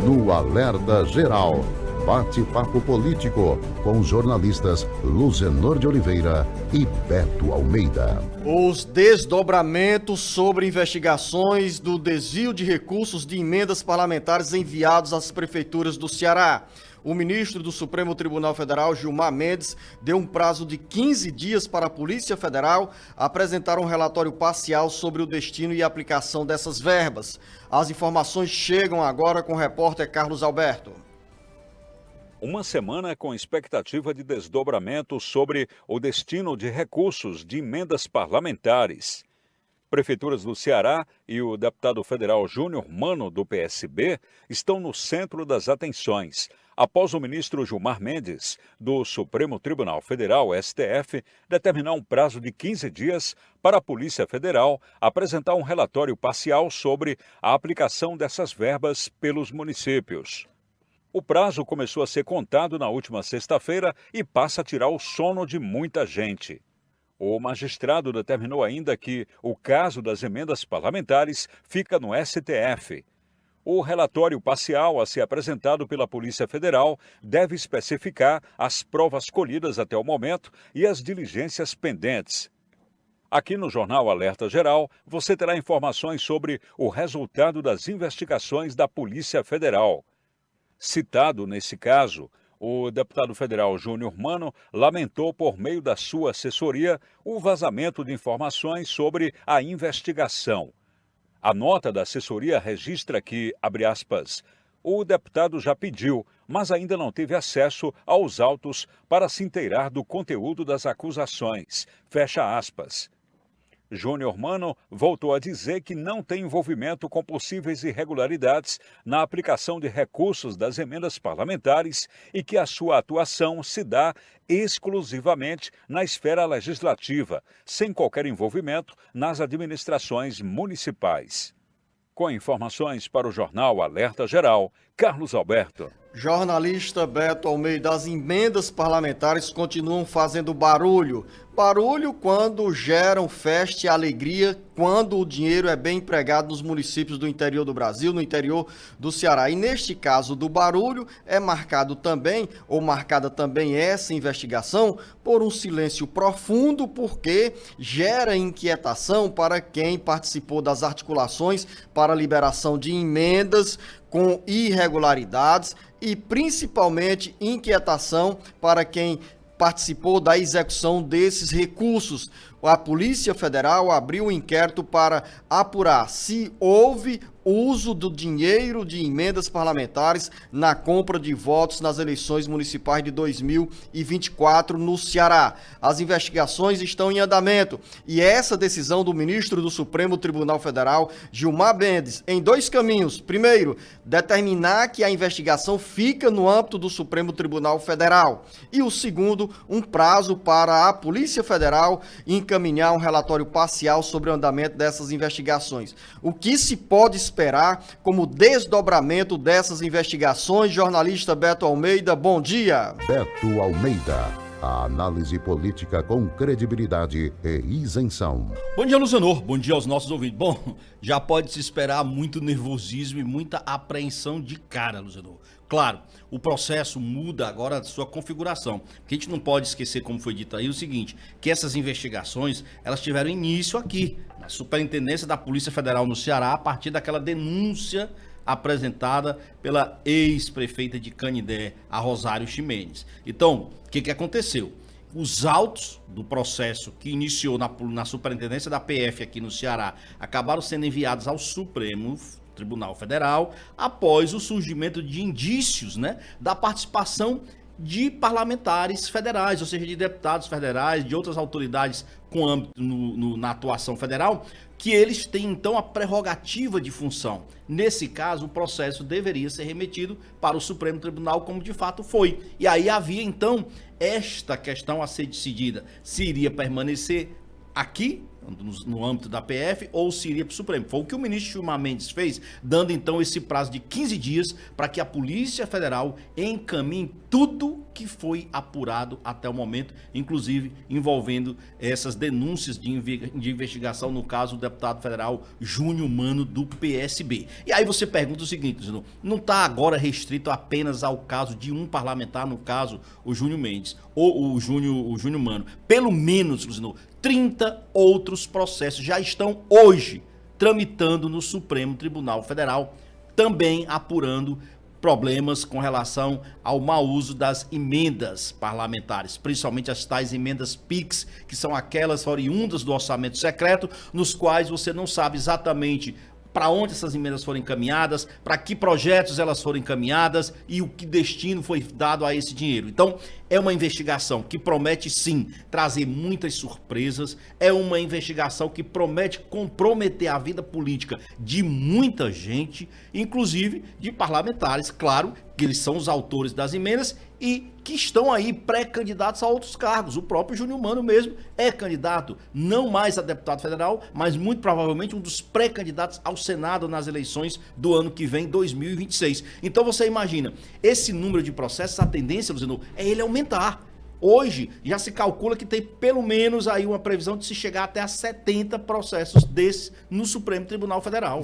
no Alerta Geral. Bate-papo político com os jornalistas Luzenor de Oliveira e Beto Almeida. Os desdobramentos sobre investigações do desvio de recursos de emendas parlamentares enviados às prefeituras do Ceará. O ministro do Supremo Tribunal Federal, Gilmar Mendes, deu um prazo de 15 dias para a Polícia Federal apresentar um relatório parcial sobre o destino e aplicação dessas verbas. As informações chegam agora com o repórter Carlos Alberto. Uma semana com expectativa de desdobramento sobre o destino de recursos de emendas parlamentares. Prefeituras do Ceará e o deputado federal Júnior Mano, do PSB, estão no centro das atenções, após o ministro Gilmar Mendes, do Supremo Tribunal Federal, STF, determinar um prazo de 15 dias para a Polícia Federal apresentar um relatório parcial sobre a aplicação dessas verbas pelos municípios. O prazo começou a ser contado na última sexta-feira e passa a tirar o sono de muita gente. O magistrado determinou ainda que o caso das emendas parlamentares fica no STF. O relatório parcial a ser apresentado pela Polícia Federal deve especificar as provas colhidas até o momento e as diligências pendentes. Aqui no Jornal Alerta Geral, você terá informações sobre o resultado das investigações da Polícia Federal. Citado nesse caso, o deputado federal Júnior Mano lamentou por meio da sua assessoria o vazamento de informações sobre a investigação. A nota da assessoria registra que, abre aspas, o deputado já pediu, mas ainda não teve acesso aos autos para se inteirar do conteúdo das acusações, fecha aspas. Júnior Mano voltou a dizer que não tem envolvimento com possíveis irregularidades na aplicação de recursos das emendas parlamentares e que a sua atuação se dá exclusivamente na esfera legislativa, sem qualquer envolvimento nas administrações municipais. Com informações para o Jornal Alerta Geral, Carlos Alberto. Jornalista Beto Almeida, as emendas parlamentares continuam fazendo barulho. Barulho quando geram festa e alegria, quando o dinheiro é bem empregado nos municípios do interior do Brasil, no interior do Ceará. E neste caso do barulho é marcado também, ou marcada também essa investigação, por um silêncio profundo, porque gera inquietação para quem participou das articulações para a liberação de emendas com irregularidades e principalmente inquietação para quem participou da execução desses recursos. A Polícia Federal abriu um inquérito para apurar se houve uso do dinheiro de emendas parlamentares na compra de votos nas eleições municipais de 2024 no Ceará. As investigações estão em andamento e essa decisão do ministro do Supremo Tribunal Federal, Gilmar Mendes, em dois caminhos. Primeiro, determinar que a investigação fica no âmbito do Supremo Tribunal Federal. E o segundo, um prazo para a Polícia Federal encaminhar um relatório parcial sobre o andamento dessas investigações. O que se pode esperar como desdobramento dessas investigações? Jornalista Beto Almeida, bom dia. Beto Almeida, a análise política com credibilidade e isenção. Bom dia, Luzenor. Bom dia aos nossos ouvintes. Bom, já pode se esperar muito nervosismo e muita apreensão de cara, Luzenor. Claro, o processo muda agora a sua configuração. Porque a gente não pode esquecer, como foi dito aí, o seguinte, que essas investigações, elas tiveram início aqui, na Superintendência da Polícia Federal no Ceará, a partir daquela denúncia apresentada pela ex-prefeita de Canindé, a Rosário Ximenes. Então, o que aconteceu? Os autos do processo que iniciou na Superintendência da PF aqui no Ceará acabaram sendo enviados ao Supremo Tribunal Federal após o surgimento de indícios, da participação de parlamentares federais, ou seja, de deputados federais, de outras autoridades com âmbito na atuação federal, que eles têm então a prerrogativa de função. Nesse caso, o processo deveria ser remetido para o Supremo Tribunal, como de fato foi. E aí havia então esta questão a ser decidida, se iria permanecer aqui, no âmbito da PF, ou se iria para o Supremo. Foi o que o ministro Gilmar Mendes fez, dando então esse prazo de 15 dias para que a Polícia Federal encaminhe tudo que foi apurado até o momento, inclusive envolvendo essas denúncias de investigação, no caso do deputado federal Júnior Mano, do PSB. E aí você pergunta o seguinte, Luciano, não está agora restrito apenas ao caso de um parlamentar, no caso o Júnior Mendes, ou o Júnior Mano. Pelo menos, Luciano, 30 outros processos já estão hoje tramitando no Supremo Tribunal Federal, também apurando problemas com relação ao mau uso das emendas parlamentares, principalmente as tais emendas PIX, que são aquelas oriundas do orçamento secreto, nos quais você não sabe exatamente para onde essas emendas foram encaminhadas, para que projetos elas foram encaminhadas e o que destino foi dado a esse dinheiro. Então, é uma investigação que promete, sim, trazer muitas surpresas, é uma investigação que promete comprometer a vida política de muita gente, inclusive de parlamentares, claro, que eles são os autores das emendas e que estão aí pré-candidatos a outros cargos. O próprio Júnior Mano mesmo é candidato, não mais a deputado federal, mas muito provavelmente um dos pré-candidatos ao Senado nas eleições do ano que vem, 2026. Então você imagina, esse número de processos, a tendência, Luciano, é ele aumentar. Hoje já se calcula que tem pelo menos aí uma previsão de se chegar até a 70 processos desses no Supremo Tribunal Federal.